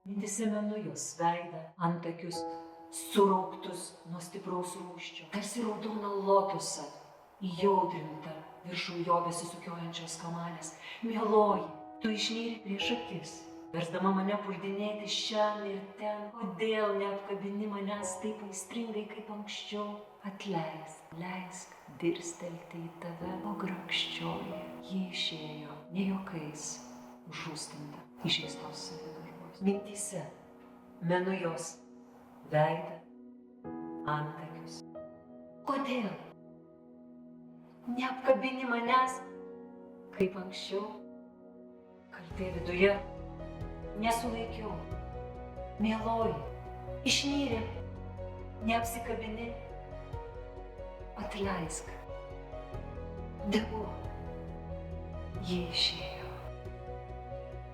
Mintyse menu jos veidą, antakius, surauktus nuo stipraus rūsčio, tarsi raudona lotusą, įjaudrinta viršum jo besisukiojančios kamanės. Mieloji, tu išnyri prieš akis, versdama mane puldinėti šian ir ten. Kodėl neapkabini manęs taip aistringai kaip anksčiau? Atleisk, leisk dirstelti į tave, o grakščioji. Ji išėjo, ne juokais, žūstinta, įžeistos savigarbos. Mintyse menu jos veidą, antakius. Kodėl neapkabini manęs kaip anksčiau? Kaltė viduje nesulaikiau. Mieloji, išnyri, neapsikabini. Atleisk. Degu. Ji išėjo.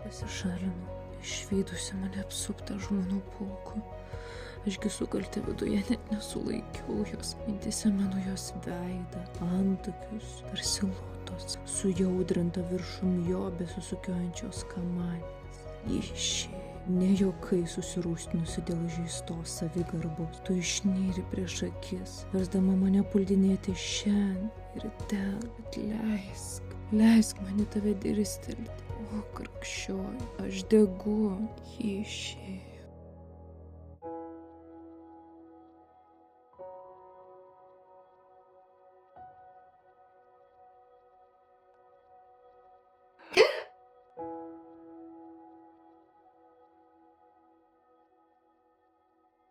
Pasišalinau, išvydusi mane apsuptą žmonių pulku. Ašgi su kaltė viduje net nesulaikiau jos. Mintyse menu jos veidą, antakius, tarsi lotos, sujaudrinta viršum jo besisukiojančios kamanės. Ji išėjo, ne juokai susirūstinusi dėl žeistos savigarbos. Tu išnyri prieš akis, versdama mane puldinėti šiandien ir ten. Leisk mane tave dirstelti. O, karkščioji, aš degu. Ji išėjo.